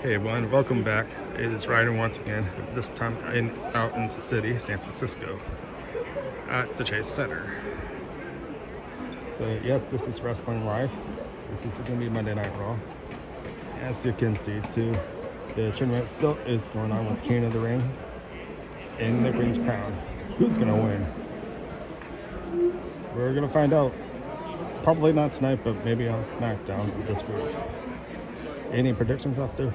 Hey everyone, welcome back. It is Ryder once again, this time out in the city, San Francisco, at the Chase Center. So yes, this is Wrestling Live. This is going to be Monday Night Raw. As you can see too, the tournament still is going on with King of the Ring in the Queen's Crown. Who's going to win? We're going to find out. Probably not tonight, but maybe on SmackDown this week. Any predictions out there?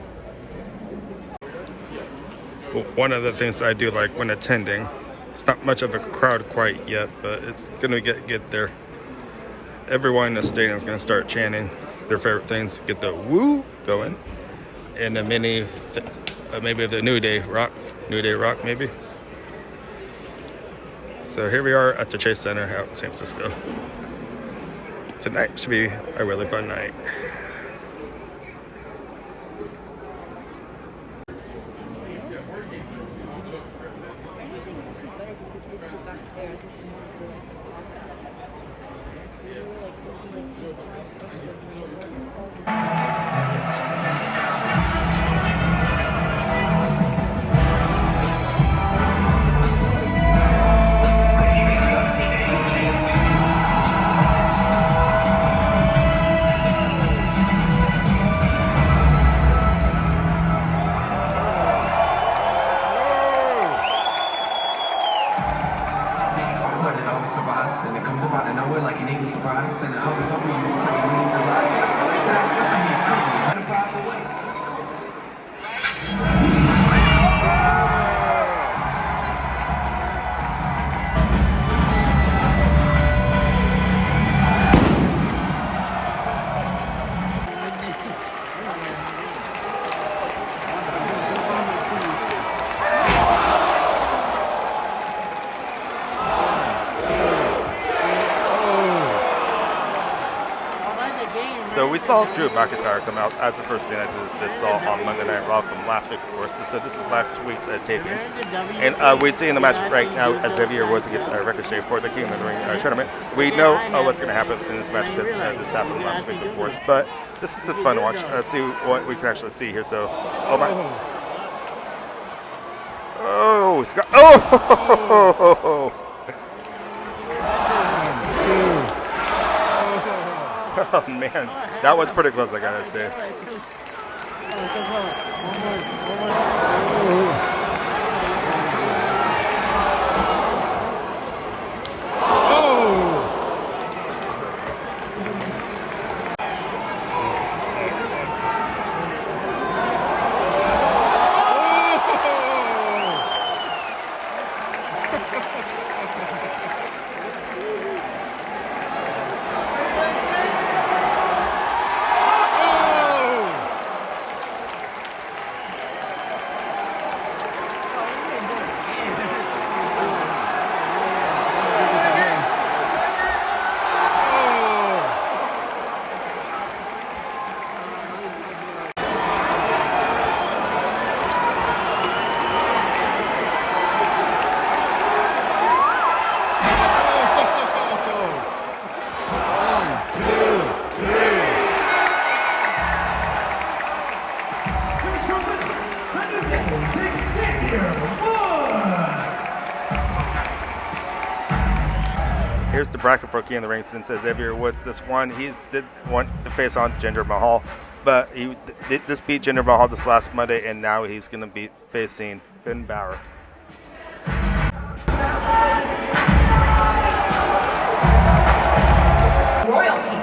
Well, one of the things I do like when attending, it's not much of a crowd quite yet, but it's going to get there. Everyone in the stadium is going to start chanting their favorite things, get the woo going, and the maybe the New Day Rock maybe. So here we are at the Chase Center out in San Francisco. Tonight should be a really fun night. And it comes up out of nowhere like an eagle surprise, and it hovers over you until you need to rise. This thing is crazy. It's not a proper way. So we saw Drew McIntyre come out as the first thing I just saw on Monday Night Raw from last week, of course. So this is last week's taping. And we see in the match right now as Xavier Woods gets Ricochet for the King of the Ring tournament. We know what's going to happen in this match because this happened last week, of course. But this is just fun to watch, see what we can actually see here. So, oh my. Oh, Scott. Oh! Oh man, that was pretty close, I gotta say. Here's the bracket for King of the Ring since Xavier Woods this one. He's did want to face on Jinder Mahal, but he did just beat Jinder Mahal this last Monday, and now he's going to be facing Finn Balor. Royalty.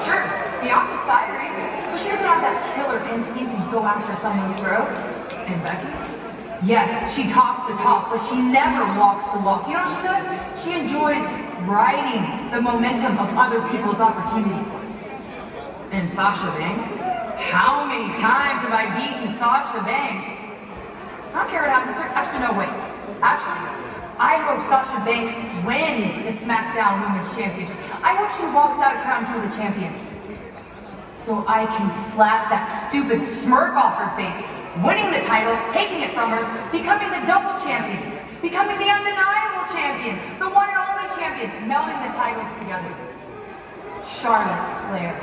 Sure, Bianca's fiery, but she doesn't have that killer instinct to go after someone's throat. And Becky? Yes, she talks the talk, but she never walks the walk. You know what she does? She enjoys riding the momentum of other people's opportunities. And Sasha Banks? How many times have I beaten Sasha Banks? I don't care what happens. Actually, no, wait. Actually, I hope Sasha Banks wins the SmackDown Women's Championship. I hope she walks out crowned the champion. So I can slap that stupid smirk off her face, winning the title, taking it from her, becoming the double champion, becoming the undeniable champion, the one and only champion, melding the titles together. Charlotte Flair.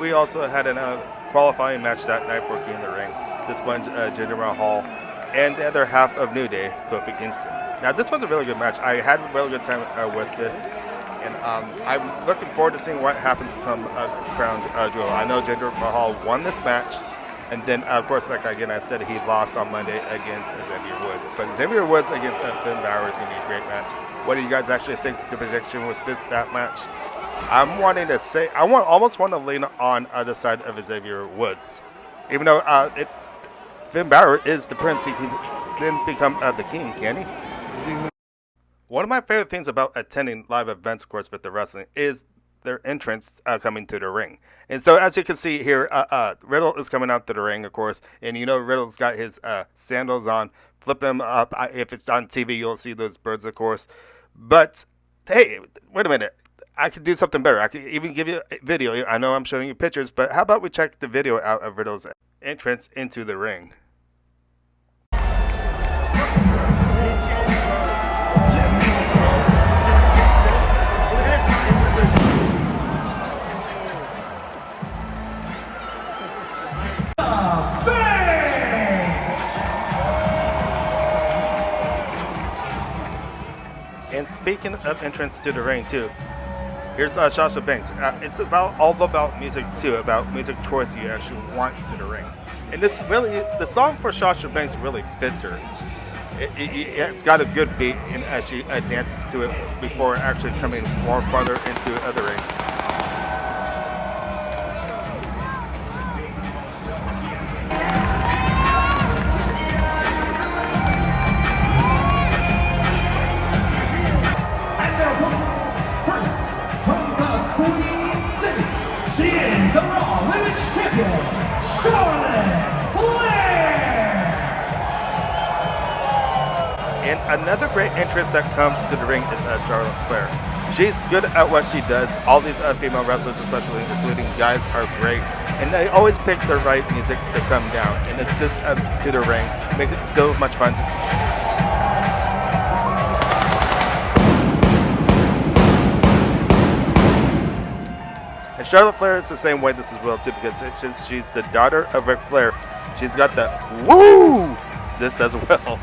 we also had a qualifying match that night for King of the Ring. This one, Jinder Mahal and the other half of New Day, Kofi Kingston. Now, this was a really good match. I had a really good time with this, and I'm looking forward to seeing what happens come Crown Jewel. I know Jinder Mahal won this match, and then, of course, like again I said, he lost on Monday against Xavier Woods. But Xavier Woods against Finn Balor is going to be a great match. What do you guys actually think the prediction with that match? I'm wanting to say, almost want to lean on the side of Xavier Woods. Even though Finn Balor is the prince, he can then become the king, can he? One of my favorite things about attending live events, of course, with the wrestling is their entrance coming to the ring. And so as you can see here, Riddle is coming out to the ring, of course, and you know Riddle's got his sandals on. Flip them up. If it's on TV, you'll see those birds, of course. But, hey, wait a minute. I could do something better. I could even give you a video. I know I'm showing you pictures, but how about we check the video out of Riddle's entrance into the ring? And speaking of entrance to the ring too, here's Sasha Banks. It's all about music too, about music choice you actually want to the ring. And this really, the song for Sasha Banks really fits her. It's got a good beat, and as she dances to it before actually coming more farther into the ring. And another great entrance that comes to the ring is Charlotte Flair. She's good at what she does. All these female wrestlers, especially including guys, are great. And they always pick the right music to come down. And it's just to the ring. Makes it so much fun. And Charlotte Flair is the same way this as well too, because since she's the daughter of Ric Flair, she's got the woo just as well.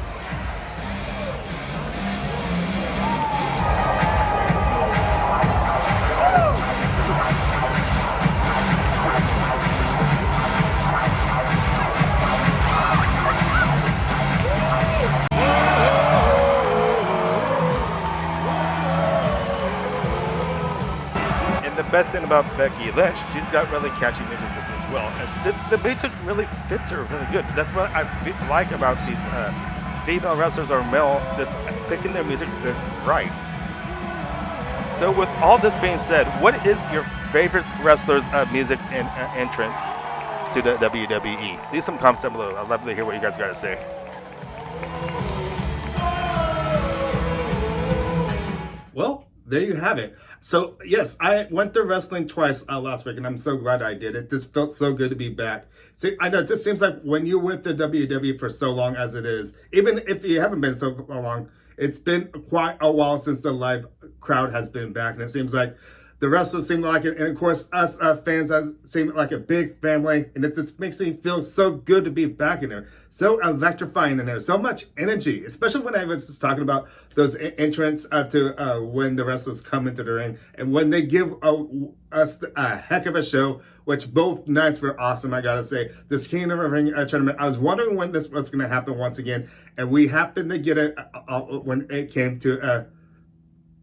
The best thing about Becky Lynch, she's got really catchy music just as well. And the music really fits her really good. That's what I like about these female wrestlers or male, just picking their music just right. So with all this being said, what is your favorite wrestler's music and entrance to the WWE? Leave some comments down below. I'd love to hear what you guys got to say. Well, there you have it. So, yes, I went to wrestling twice last week, and I'm so glad I did it. This felt so good to be back. See, I know it just seems like when you're with the WWE for so long as it is, even if you haven't been so long, it's been quite a while since the live crowd has been back, and it seems like the wrestlers seem like it, and of course, us fans seem like a big family, and it just makes me feel so good to be back in there. So electrifying in there, so much energy, especially when I was just talking about those entrants to when the wrestlers come into the ring, and when they give us a heck of a show, which both nights were awesome, I gotta say. This King of the Ring tournament, I was wondering when this was gonna happen once again, and we happened to get it when it came to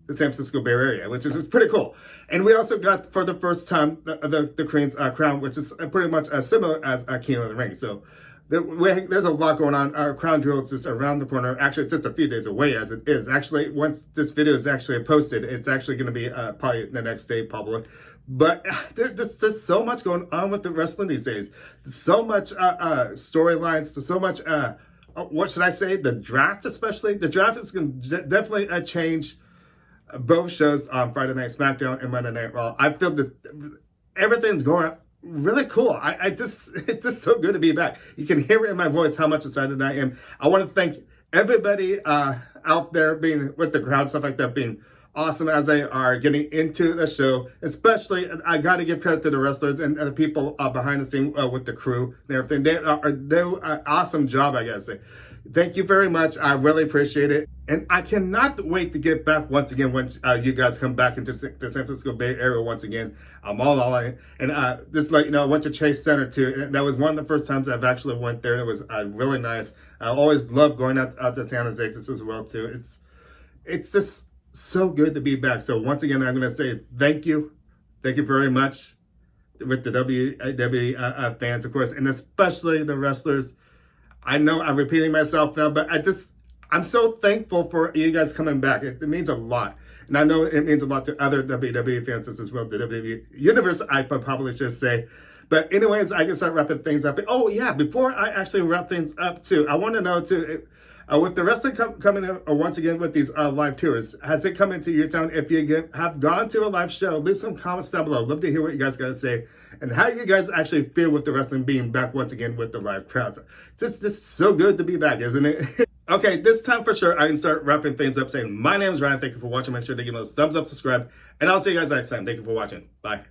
the San Francisco Bay Area, which is pretty cool. And we also got, for the first time, the Queen's crown, which is pretty much similar as King of the Ring. So there's a lot going on. Our crown jewel is just around the corner. Actually, it's just a few days away as it is. Actually, once this video is actually posted, it's actually going to be probably the next day public. But there's just so much going on with the wrestling these days. So much storylines, so much, what should I say? The draft especially. The draft is going to definitely change both shows on Friday Night SmackDown and Monday Night Raw. I feel that everything's going really cool. It's just so good to be back. You can hear it in my voice how much excited I am. I want to thank everybody out there being with the crowd, stuff like that, being awesome as they are getting into the show. Especially, I got to give credit to the wrestlers and the people behind the scene with the crew and everything. They do an awesome job, I gotta say. Thank you very much. I really appreciate it. And I cannot wait to get back once again when you guys come back into the San Francisco Bay Area once again. I'm all in. And just like, you know, I went to Chase Center too. And that was one of the first times I've actually went there. It was really nice. I always love going out to San Jose just as well too. It's just so good to be back. So once again, I'm going to say thank you. Thank you very much with the WWE fans, of course, and especially the wrestlers. I know I'm repeating myself now, but I'm so thankful for you guys coming back. It means a lot. And I know it means a lot to other WWE fans as well, the WWE Universe, I probably should say. But anyways, I can start wrapping things up. Oh yeah, before I actually wrap things up too, I want to know too, with the wrestling coming in once again with these live tours, has it come into your town? If you have gone to a live show, leave some comments down below. I'd love to hear what you guys got to say and how you guys actually feel with the wrestling being back once again with the live crowds. It's just so good to be back, isn't it? Okay, this time for sure, I can start wrapping things up saying my name is Ryan. Thank you for watching. Make sure to give those thumbs up, subscribe, and I'll see you guys next time. Thank you for watching. Bye.